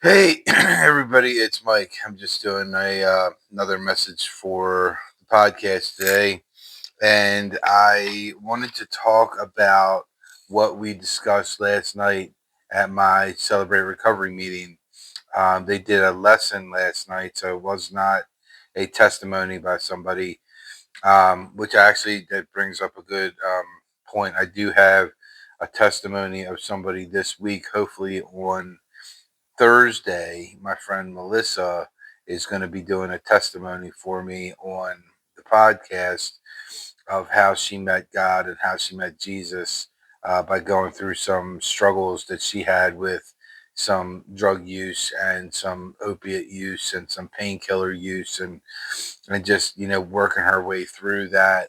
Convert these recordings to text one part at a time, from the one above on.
Hey, everybody, it's Mike. I'm just doing another message for the podcast today. And I wanted to talk about what we discussed last night at my Celebrate Recovery meeting. They did a lesson last night, so it was not a testimony by somebody, which actually that brings up a good point. I do have a testimony of somebody this week, hopefully on Thursday. My friend Melissa is going to be doing a testimony for me on the podcast of how she met God and how she met Jesus by going through some struggles that she had with some drug use and some opiate use and some painkiller use and just working her way through that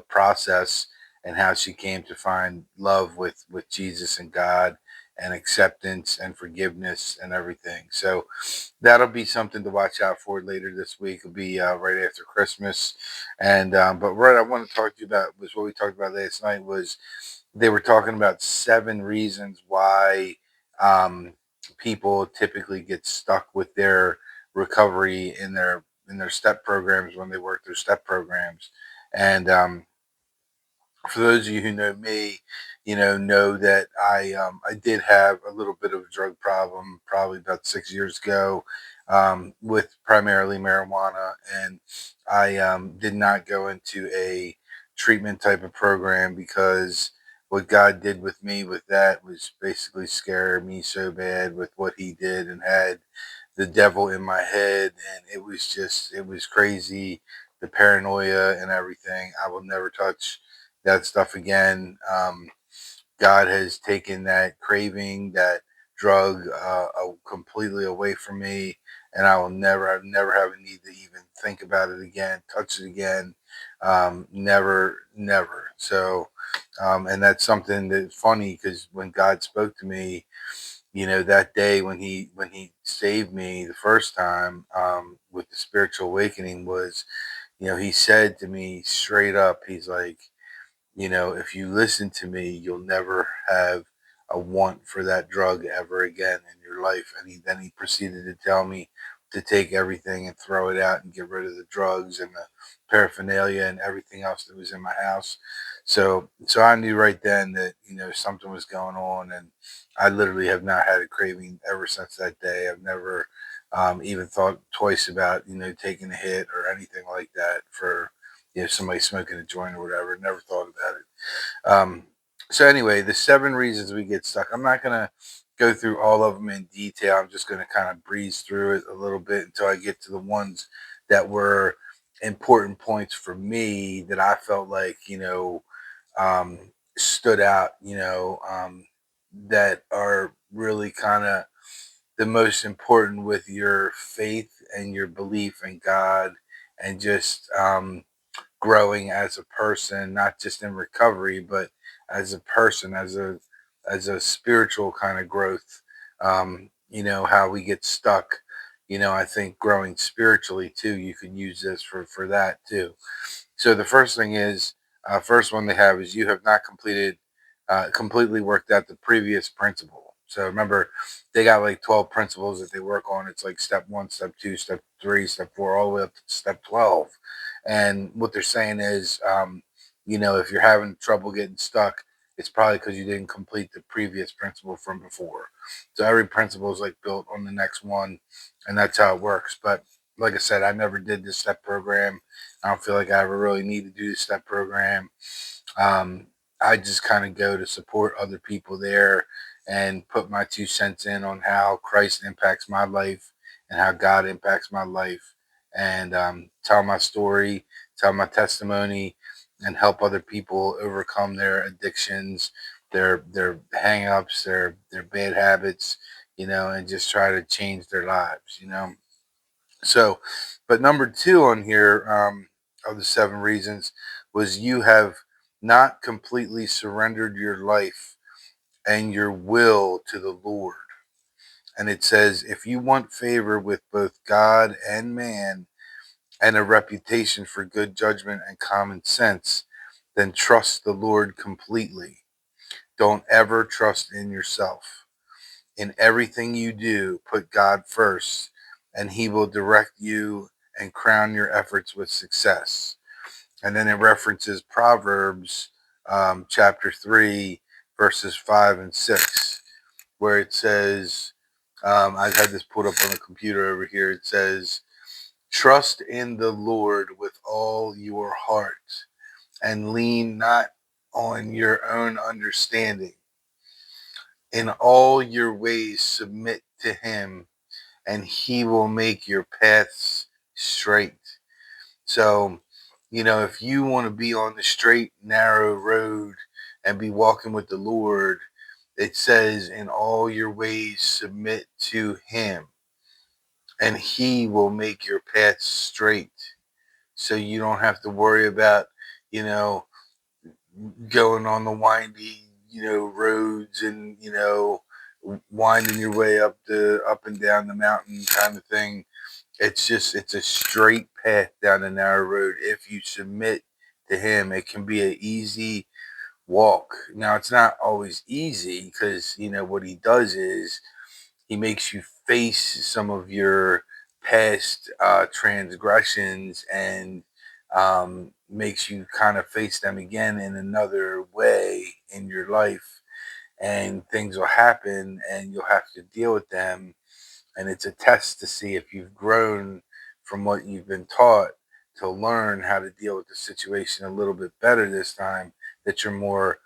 process and how she came to find love with Jesus and God and acceptance and forgiveness and everything. So that'll be something to watch out for later this week. It'll be right after Christmas. And but what I want to talk to you about was what we talked about last night. Was they were talking about 7 reasons why um, people typically get stuck with their recovery in their step programs when they work their step programs. And for those of you who know me, know that I did have a little bit of a drug problem probably about 6 years ago, with primarily marijuana, and I did not go into a treatment type of program because what God did with me with that was basically scare me so bad with what He did and had the devil in my head, and it was crazy, the paranoia and everything. I will never touch that stuff again. God has taken that craving, that drug, completely away from me, and I've never have a need to even think about it again, touch it again, never, never. So, and that's something that's funny because when God spoke to me, that day when he saved me the first time, with the spiritual awakening was, he said to me straight up, he's like, if you listen to me, you'll never have a want for that drug ever again in your life. And then he proceeded to tell me to take everything and throw it out and get rid of the drugs and the paraphernalia and everything else that was in my house. So I knew right then that something was going on, and I literally have not had a craving ever since that day. I've never even thought twice about taking a hit or anything like that for somebody smoking a joint or whatever. Never thought about it. So anyway, the 7 reasons we get stuck. I'm not gonna go through all of them in detail. I'm just gonna kind of breeze through it a little bit until I get to the ones that were important points for me that I felt like um, stood out. That are really kind of the most important with your faith and your belief in God and just growing as a person, not just in recovery, but as a person, as a spiritual kind of growth. How we get stuck. I think growing spiritually too. You can use this for that too. So the first thing is, first one they have is you have not completely worked out the previous principle. So remember, they got like 12 principles that they work on. It's like step one, step two, step three, step four, all the way up to step 12. And what they're saying is, if you're having trouble getting stuck, it's probably because you didn't complete the previous principle from before. So every principle is like built on the next one, and that's how it works. But like I said, I never did this step program. I don't feel like I ever really need to do the step program. Um, I just kind of go to support other people there and put my 2 cents in on how Christ impacts my life and how God impacts my life, and tell my story, tell my testimony, and help other people overcome their addictions, their hang-ups, their bad habits, and just try to change their lives. So, but number two on here, of the 7 reasons, was you have not completely surrendered your life and your will to the Lord. And it says, if you want favor with both God and man and a reputation for good judgment and common sense, then trust the Lord completely. Don't ever trust in yourself. In everything you do, put God first, and He will direct you and crown your efforts with success. And then it references Proverbs chapter 3, verses 5 and 6, where it says, I've had this put up on the computer over here. It says, trust in the Lord with all your heart and lean not on your own understanding. In all your ways, submit to Him, and He will make your paths straight. So, if you want to be on the straight, narrow road and be walking with the Lord, it says, in all your ways, submit to Him, and He will make your paths straight. So you don't have to worry about, you know, going on the windy, roads and, winding your way up and down the mountain kind of thing. It's a straight path down the narrow road. If you submit to Him, it can be an easy walk. Now, it's not always easy because, what He does is He makes you face some of your past transgressions and makes you kind of face them again in another way in your life. And things will happen and you'll have to deal with them, and it's a test to see if you've grown from what you've been taught to learn how to deal with the situation a little bit better this time, that you're more,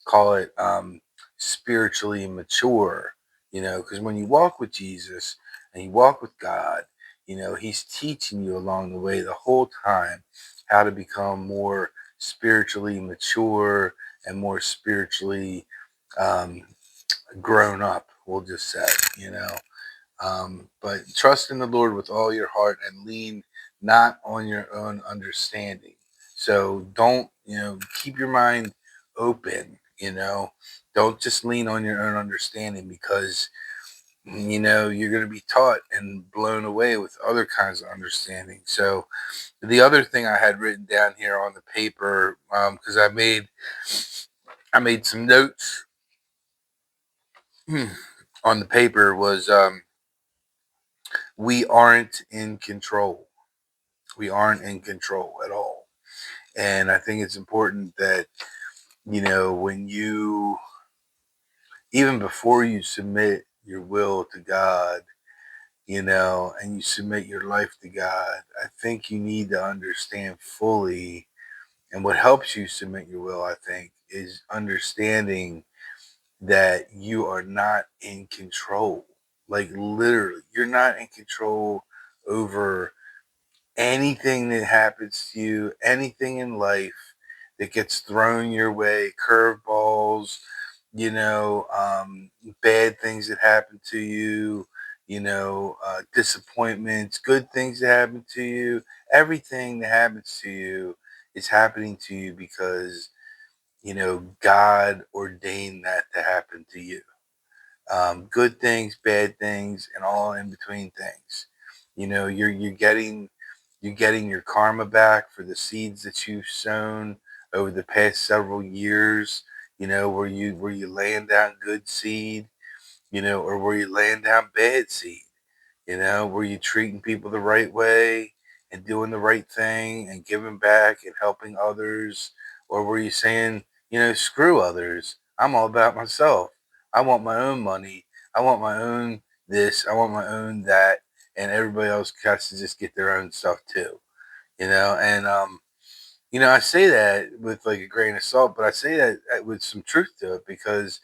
call it, spiritually mature, because when you walk with Jesus and you walk with God, He's teaching you along the way the whole time how to become more spiritually mature and more spiritually um, grown up, we'll just say, but trust in the Lord with all your heart and lean not on your own understanding. So don't, keep your mind open, don't just lean on your own understanding, because, you're going to be taught and blown away with other kinds of understanding. So the other thing I had written down here on the paper, because I made some notes on the paper, was we aren't in control. We aren't in control at all. And I think it's important that, when you, even before you submit your will to God, and you submit your life to God, I think you need to understand fully. And what helps you submit your will, I think, is understanding that you are not in control. Like, literally, you're not in control over anything that happens to you, anything in life that gets thrown your way, curveballs, bad things that happen to you, disappointments, good things that happen to you, everything that happens to you is happening to you because, God ordained that to happen to you. Good things, bad things, and all in between things. You're getting your karma back for the seeds that you've sown over the past several years. Were you laying down good seed, or were you laying down bad seed? Were you treating people the right way and doing the right thing and giving back and helping others? Or were you saying, screw others? I'm all about myself. I want my own money. I want my own this. I want my own that. And everybody else has to just get their own stuff too. And, I say that with like a grain of salt, but I say that with some truth to it, because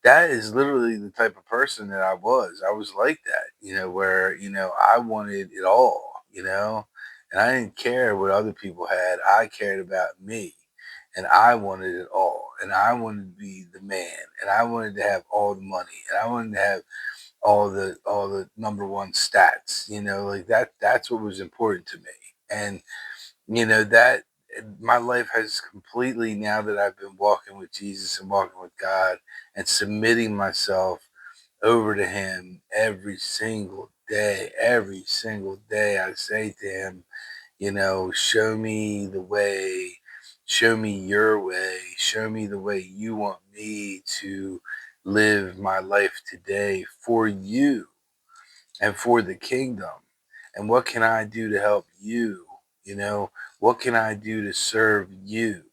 that is literally the type of person that I was. I was like that, where, I wanted it all, and I didn't care what other people had. I cared about me, and I wanted it all. And I wanted to be the man, and I wanted to have all the money, and I wanted to have all the number one stats, like that's what was important to me. And, that my life has completely, now that I've been walking with Jesus and walking with God and submitting myself over to Him every single day I say to Him, show me the way, show me your way, show me the way you want me to live my life today for you and for the kingdom? And what can I do to help you? You know, what can I do to serve you?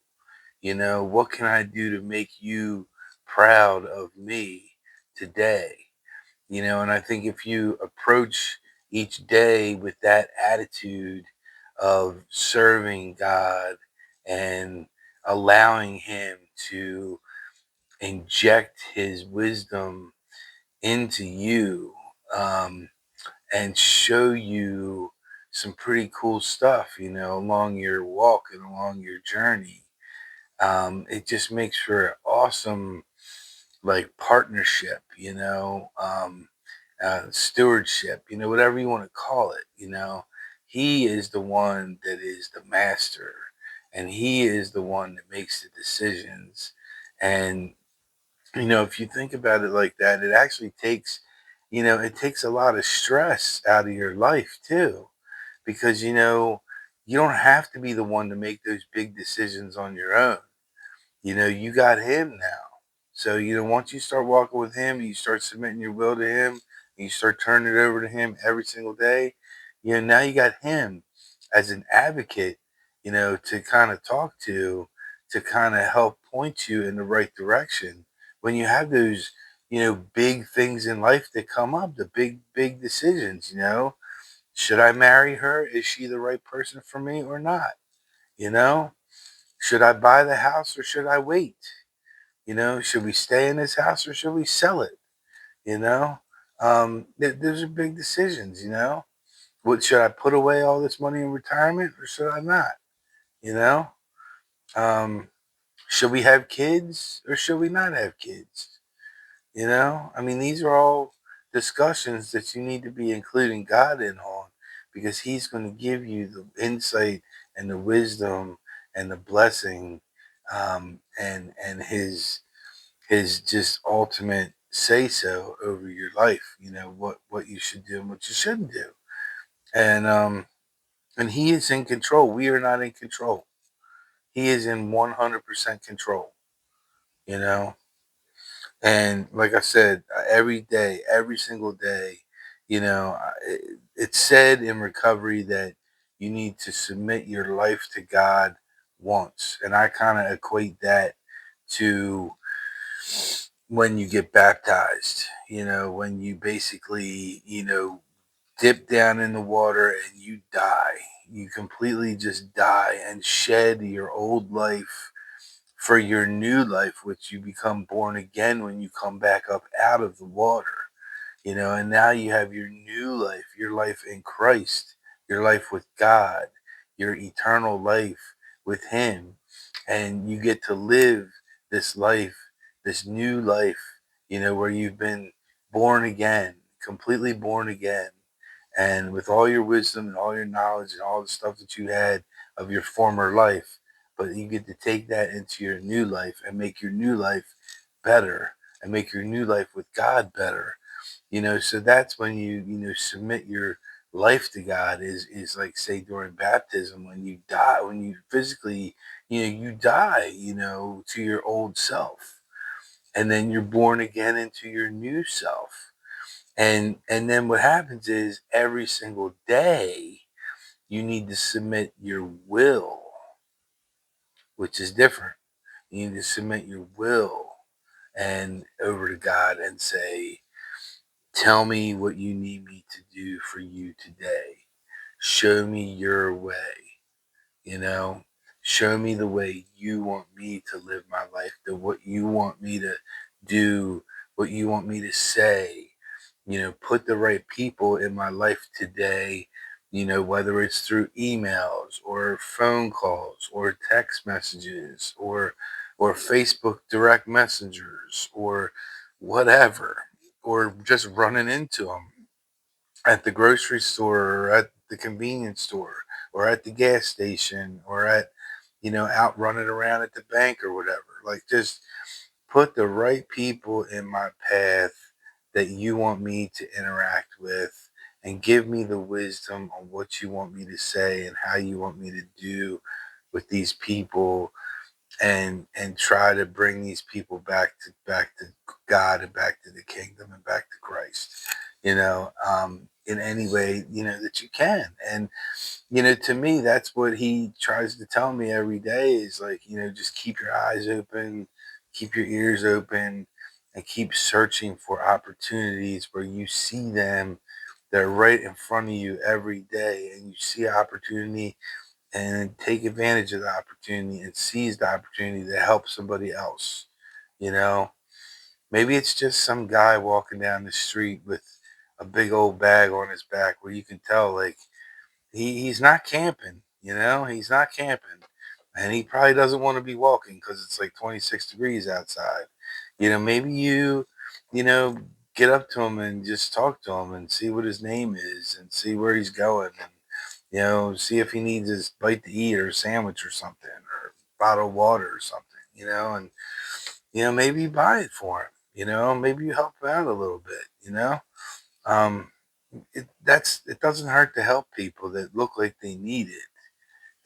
You know, what can I do to make you proud of me today? You know, and I think if you approach each day with that attitude of serving God and allowing Him to inject His wisdom into you, um, and show you some pretty cool stuff, you know, along your walk and along your journey. It just makes for an awesome, like, partnership, you know, stewardship, you know, whatever you want to call it, you know. He is the one that is the master, and he is the one that makes the decisions. And you know, if you think about it like that, it actually takes, you know, it takes a lot of stress out of your life too, because, you know, you don't have to be the one to make those big decisions on your own. You know, you got him now. So, you know, once you start walking with him, you start submitting your will to him, and you start turning it over to him every single day, you know, now you got him as an advocate, you know, to kind of talk to kind of help point you in the right direction. When you have those, you know, big things in life that come up, the big decisions, you know, should I marry her? Is she the right person for me or not? You know, should I buy the house or should I wait? You know, should we stay in this house or should we sell it? You know, those are big decisions. You know, what should I put away all this money in retirement or should I not? You know, um, should we have kids or should we not have kids? You know, I mean, these are all discussions that you need to be including God in on, because He's going to give you the insight and the wisdom and the blessing, and His just ultimate say so over your life. You know what you should do and what you shouldn't do, and He is in control. We are not in control. He is in 100% control. You know, and like I said, every day, every single day, you know, it's said in recovery that you need to submit your life to God once. And I kind of equate that to when you get baptized, you know, when you basically, you know, dip down in the water and you die. You completely just die and shed your old life for your new life, which you become born again when you come back up out of the water, you know, and now you have your new life, your life in Christ, your life with God, your eternal life with Him. And you get to live this life, this new life, you know, where you've been born again, completely born again. And with all your wisdom and all your knowledge and all the stuff that you had of your former life, but you get to take that into your new life and make your new life better and make your new life with God better. You know, so that's when you know, submit your life to God is like, say, during baptism, when you die, when you physically, you know, you die, you know, to your old self. And then you're born again into your new self. And then what happens is every single day you need to submit your will, which is different. You need to submit your will and over to God and say, tell me what you need me to do for you today. Show me your way, you know. Show me the way you want me to live my life, what you want me to do, what you want me to say. You know, put the right people in my life today, you know, whether it's through emails or phone calls or text messages or Facebook direct messengers or whatever, or just running into them at the grocery store or at the convenience store or at the gas station or at, you know, out running around at the bank or whatever. Like, just put the right people in my path that you want me to interact with, and give me the wisdom on what you want me to say and how you want me to do with these people. and try to bring these people back to God and back to the kingdom and back to Christ, in any way, that you can. And, to me, that's what he tries to tell me every day is like, just keep your eyes open, keep your ears open, and keep searching for opportunities where you see them. They're right in front of you every day, and you see opportunity and take advantage of the opportunity and seize the opportunity to help somebody else. You know, maybe it's just some guy walking down the street with a big old bag on his back where you can tell, like, he's not camping, he's not camping. And he probably doesn't want to be walking because it's like 26 degrees outside. Maybe you know, get up to him and just talk to him and see what his name is and see where he's going and, see if he needs his bite to eat or a sandwich or something or a bottle of water or something, and, maybe you buy it for him, maybe you help him out a little bit, um, it doesn't hurt to help people that look like they need it.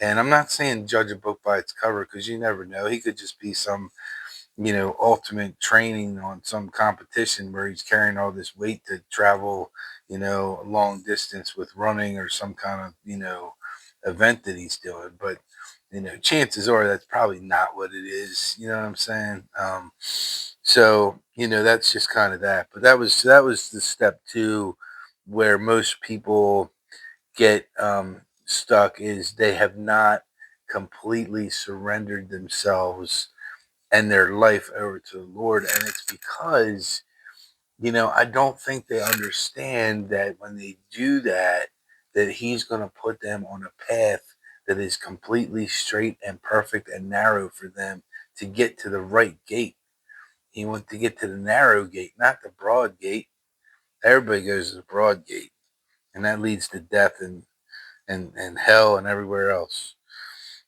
And I'm not saying judge a book by its cover because you never know. He could just be some, ultimate training on some competition where he's carrying all this weight to travel, a long distance with running or some kind of, event that he's doing. But, chances are that's probably not what it is. You know what I'm saying? So, that's just kind of that. But that was the step two where most people get stuck is they have not completely surrendered themselves and their life over to the Lord. And it's because, I don't think they understand that when they do that, that He's going to put them on a path that is completely straight and perfect and narrow for them to get to the right gate. He wants to get to the narrow gate, not the broad gate. Everybody goes to the broad gate, and that leads to death and hell and everywhere else.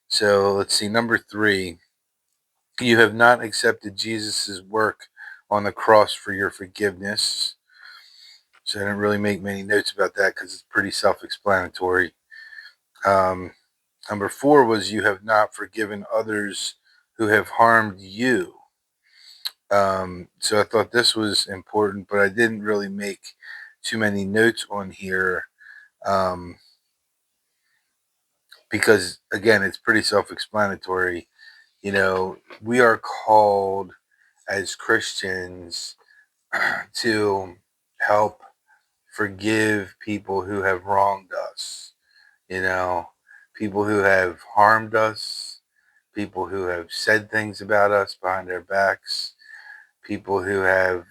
So let's see. Number three, you have not accepted Jesus' work on the cross for your forgiveness. So I didn't really make many notes about that because it's pretty self-explanatory. Um, Number four was you have not forgiven others who have harmed you. So I thought this was important, but I didn't really make too many notes on here um, because, again, it's pretty self-explanatory. We are called as Christians to help forgive people who have wronged us, you know, people who have harmed us, people who have said things about us behind our backs, people who have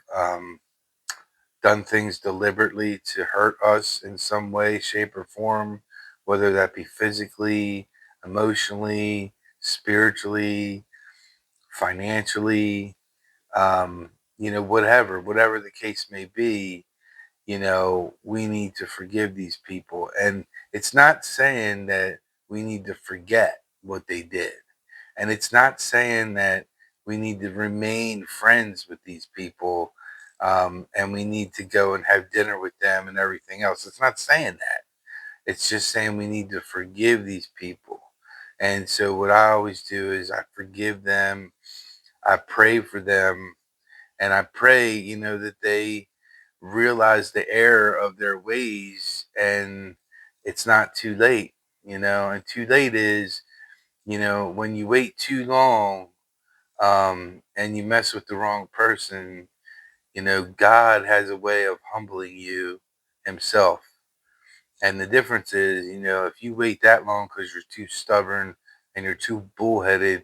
done things deliberately to hurt us in some way, shape, or form, whether that be physically, emotionally, spiritually, financially, whatever the case may be, we need to forgive these people. And it's not saying that we need to forget what they did. And it's not saying that we need to remain friends with these people and we need to go and have dinner with them and everything else. It's not saying that. It's just saying we need to forgive these people. And so what I always do is I forgive them, I pray for them, and I pray, that they realize the error of their ways and it's not too late, and too late is, when you wait too long and you mess with the wrong person, God has a way of humbling you himself. And the difference is, if you wait that long because you're too stubborn and you're too bullheaded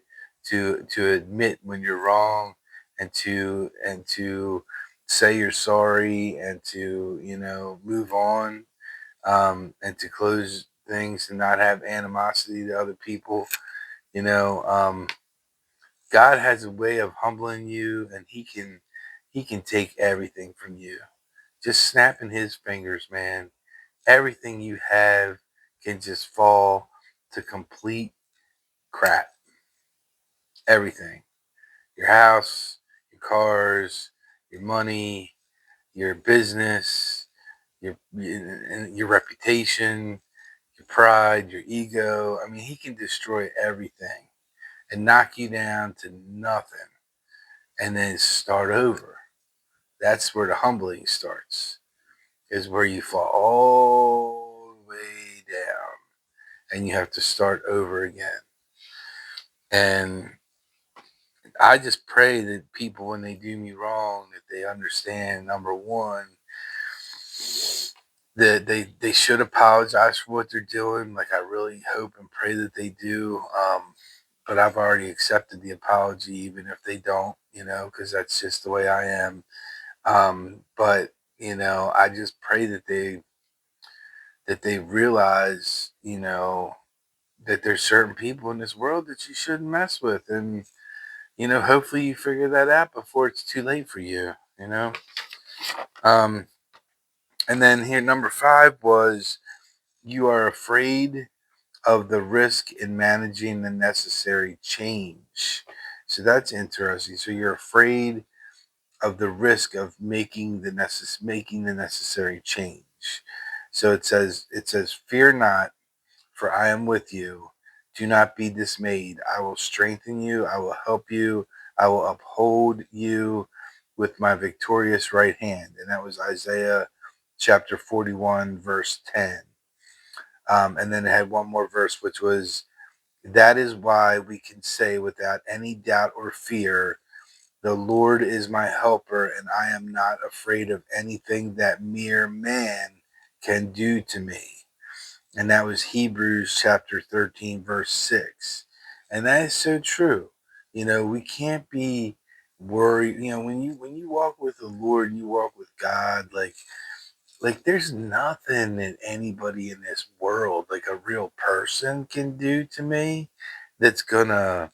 to admit when you're wrong and to say you're sorry and to move on and to close things and not have animosity to other people, you know, um, God has a way of humbling you, and He can take everything from you. Just snapping His fingers, man. Everything you have can just fall to complete crap. Everything. Your house, your cars, your money, your business, your reputation, your pride, your ego. I mean, He can destroy everything. and knock you down to nothing and then start over. That's where the humbling starts, is where you fall all the way down and you have to start over again. And I just pray that people, when they do me wrong, that they understand, number one, that they should apologize for what they're doing. Like, I really hope and pray that they do. But I've already accepted the apology, even if they don't, because that's just the way I am. But I just pray that they realize, that there's certain people in this world that you shouldn't mess with, and hopefully you figure that out before it's too late for you. Um, and then here, number 5 was, you are afraid of the risk in managing the necessary change. So that's interesting. So you're afraid of the risk of making the necessary change. So it says, fear not, for I am with you. Do not be dismayed. I will strengthen you. I will help you. I will uphold you with my victorious right hand. And that was Isaiah chapter 41, verse 10. And then it had one more verse, which was, that is why we can say without any doubt or fear, the Lord is my helper, and I am not afraid of anything that mere man can do to me. And that was Hebrews chapter 13, verse 6. And that is so true. We can't be worried. When you walk with the Lord and you walk with God, like there's nothing that anybody in this world, like a real person, can do to me that's gonna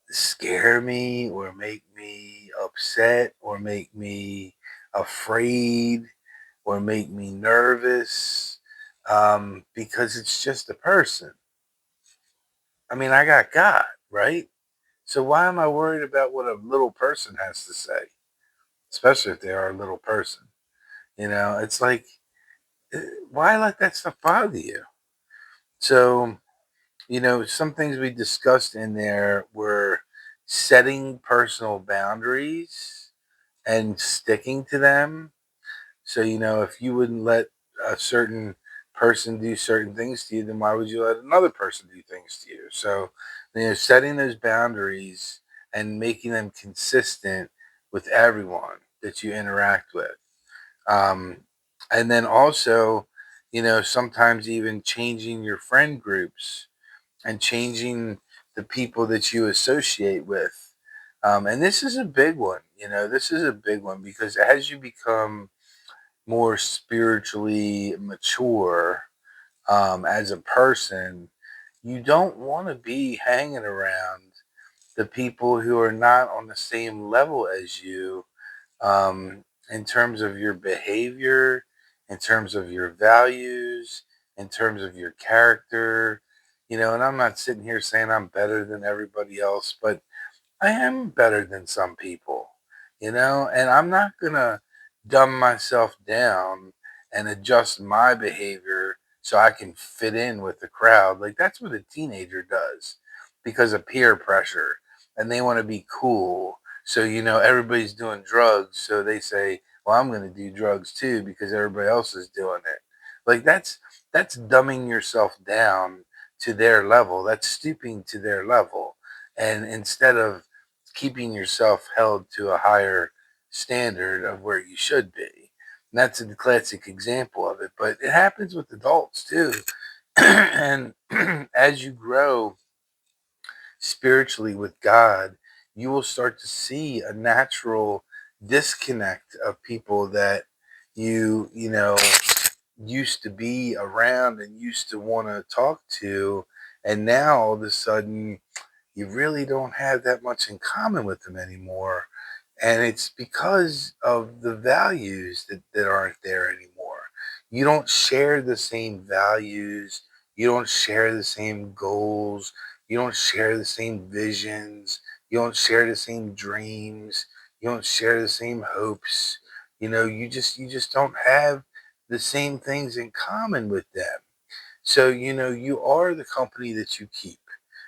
scare me or make me upset or make me afraid or make me nervous, because it's just a person. I mean, I got God, right? So why am I worried about what a little person has to say, especially if they are a little person? It's like, why let that stuff bother you? So, some things we discussed in there were setting personal boundaries and sticking to them. So, if you wouldn't let a certain person do certain things to you, then why would you let another person do things to you? So, setting those boundaries and making them consistent with everyone that you interact with. Um, and then also, sometimes even changing your friend groups and changing the people that you associate with. And this is a big one. This is a big one, because as you become more spiritually mature, as a person, you don't want to be hanging around the people who are not on the same level as you, in terms of your behavior, in terms of your values, in terms of your character. And I'm not sitting here saying I'm better than everybody else, but I am better than some people, and I'm not going to dumb myself down and adjust my behavior so I can fit in with the crowd. Like, that's what a teenager does because of peer pressure, and they want to be cool. So, everybody's doing drugs. So they say, well, I'm going to do drugs too because everybody else is doing it. Like, that's dumbing yourself down to their level. That's stooping to their level. And instead of keeping yourself held to a higher standard of where you should be. And that's a classic example of it, but it happens with adults too. And as you grow spiritually with God, you will start to see a natural disconnect of people that you used to be around and used to want to talk to, and now all of a sudden you really don't have that much in common with them anymore. And it's because of the values that aren't there anymore. You don't share the same values. You don't share the same goals. You don't share the same visions. You don't share the same dreams. You don't share the same hopes. You just don't have the same things in common with them. So, you are the company that you keep.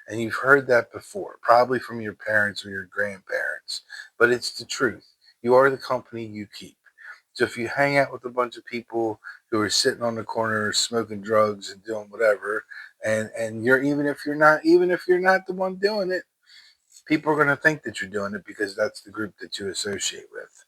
And you've heard that before, probably from your parents or your grandparents, but it's the truth. You are the company you keep. So if you hang out with a bunch of people who are sitting on the corner smoking drugs and doing whatever, and you're even if you're not the one doing it, people are going to think that you're doing it because that's the group that you associate with,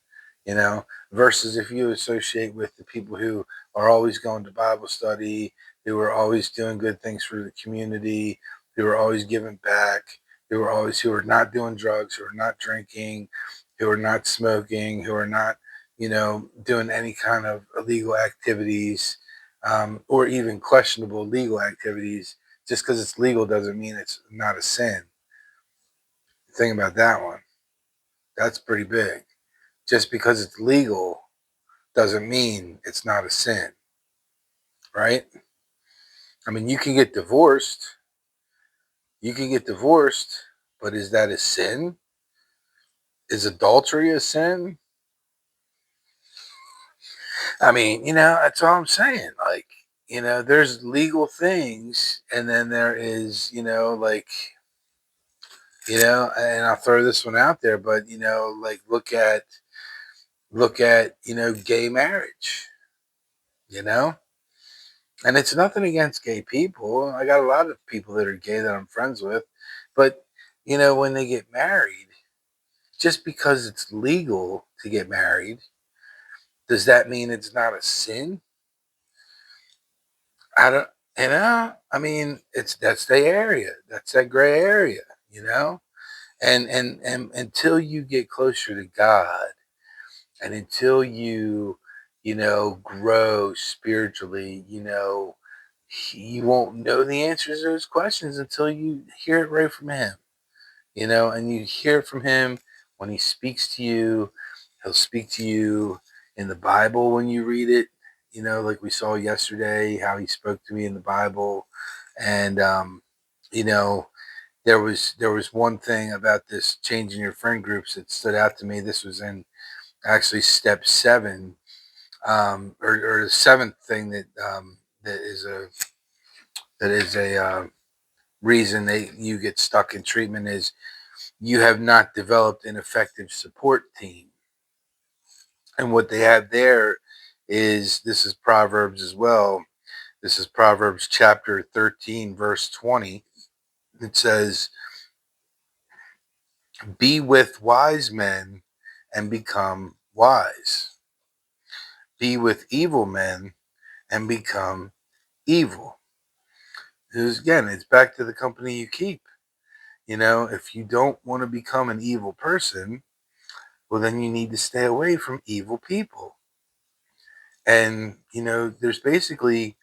versus if you associate with the people who are always going to Bible study, who are always doing good things for the community, who are always giving back, who are not doing drugs, who are not drinking, who are not smoking, who are not, doing any kind of illegal activities, or even questionable legal activities. Just because it's legal doesn't mean it's not a sin. Think about that one. That's pretty big. Just because it's legal doesn't mean it's not a sin, right? I mean, you can get divorced. You can get divorced, but is that a sin? Is adultery a sin? I mean, that's all I'm saying. Like, there's legal things, and then there is, and I'll throw this one out there, but like look at gay marriage, you know and it's nothing against gay people. I got a lot of people that are gay that I'm friends with, but when they get married, just because it's legal to get married, does that mean it's not a sin? I don't. I mean, that's the area. That's that gray area. You know. And until you get closer to God, and until you grow spiritually, you won't know the answers to those questions until you hear it right from him, and you hear it from him when he speaks to you. He'll speak to you in the Bible when you read it, like we saw yesterday, how he spoke to me in the Bible. And, you know, there was one thing about this changing your friend groups that stood out to me. This was in actually step 7, or the seventh thing that is a reason you get stuck in treatment is you have not developed an effective support team. And what they have there is, this is Proverbs as well. This is Proverbs chapter 13, verse 20. It says, "Be with wise men and become wise. Be with evil men and become evil." Again, it's back to the company you keep. If you don't want to become an evil person, well, then you need to stay away from evil people. And, there's basically,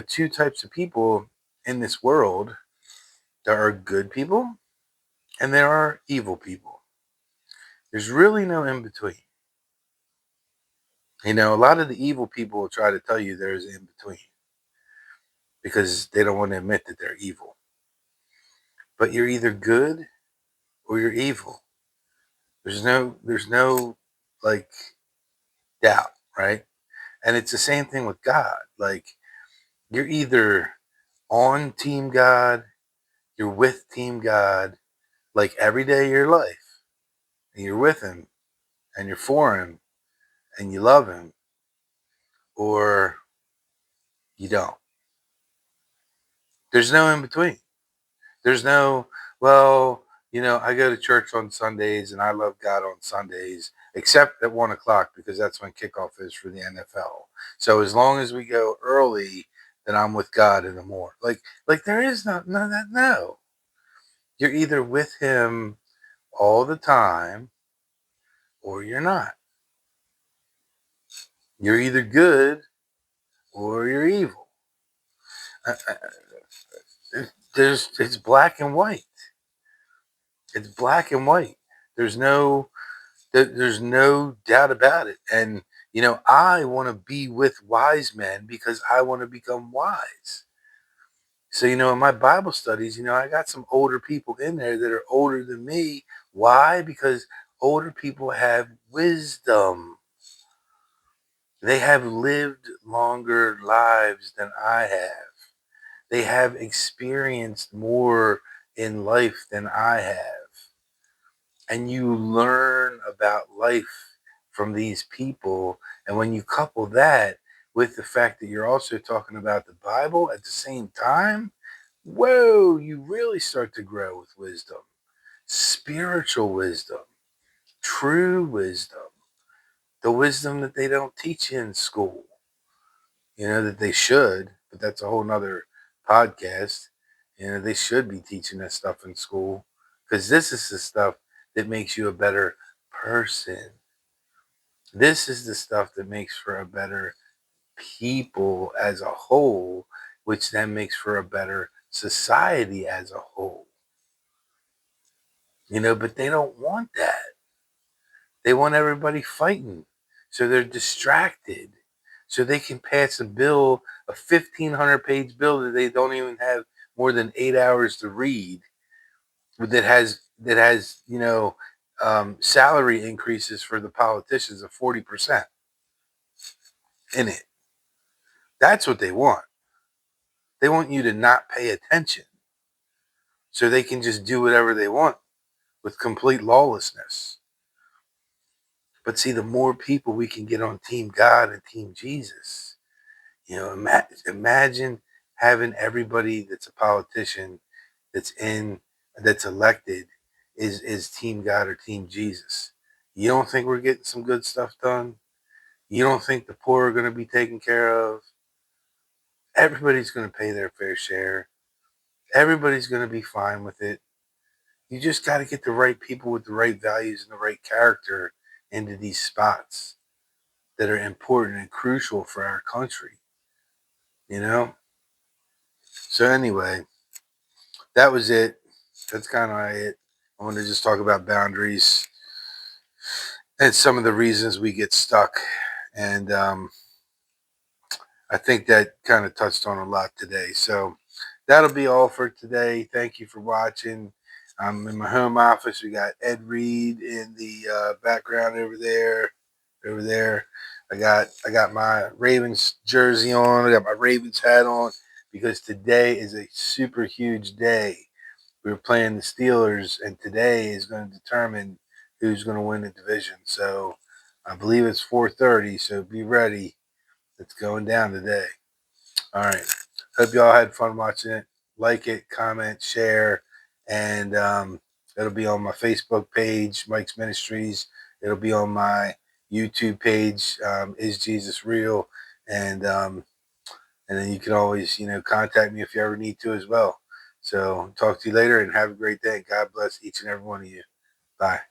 two types of people in this world. There are good people and there are evil people. There's really no in between. A lot of the evil people will try to tell you there's in between because they don't want to admit that they're evil. But you're either good or you're evil. There's no like doubt, right? And it's the same thing with God. Like, you're either on team God, you're with team God, like every day of your life, and you're with him and you're for him and you love him, or you don't. There's no in between. There's no, well, I go to church on Sundays and I love God on Sundays, except at 1 o'clock because that's when kickoff is for the NFL. So as long as we go early, then I'm with God in the morning. Like there is none of that. No, you're either with Him all the time or you're not. You're either good or you're evil. It's black and white. It's black and white. There's no there's no doubt about it. And I want to be with wise men because I want to become wise. So in my Bible studies, I got some older people in there that are older than me. Why? Because older people have wisdom. They have lived longer lives than I have. They have experienced more in life than I have. And you learn about life from these people. And when you couple that with the fact that you're also talking about the Bible at the same time, whoa, you really start to grow with wisdom, spiritual wisdom, true wisdom, the wisdom that they don't teach you in school, that they should, but that's a whole nother podcast. They should be teaching that stuff in school because this is the stuff that makes you a better person. This is the stuff that makes for a better people as a whole, which then makes for a better society as a whole. But they don't want that. They want everybody fighting. So they're distracted. So they can pass a bill, a 1,500-page bill that they don't even have more than 8 hours to read, that has salary increases for the politicians of 40% in it. That's what they want. They want you to not pay attention so they can just do whatever they want with complete lawlessness. But see, the more people we can get on Team God and Team Jesus, imagine having everybody that's a politician that's elected is Team God or Team Jesus. You don't think we're getting some good stuff done? You don't think the poor are going to be taken care of? Everybody's going to pay their fair share. Everybody's going to be fine with it. You just got to get the right people with the right values and the right character into these spots that are important and crucial for our country, you know? So anyway, that was it. That's kind of it. I want to just talk about boundaries and some of the reasons we get stuck. And I think that kind of touched on a lot today. So that'll be all for today. Thank you for watching. I'm in my home office. We got Ed Reed in the background over there. Over there, I got my Ravens jersey on. I got my Ravens hat on because today is a super huge day. We were playing the Steelers, and today is going to determine who's going to win the division. So I believe it's 4:30. So be ready. It's going down today. All right. Hope y'all had fun watching it. Like it, comment, share, and it'll be on my Facebook page, Mike's Ministries. It'll be on my YouTube page, Is Jesus Real? And then you can always, contact me if you ever need to as well. So talk to you later and have a great day. God bless each and every one of you. Bye.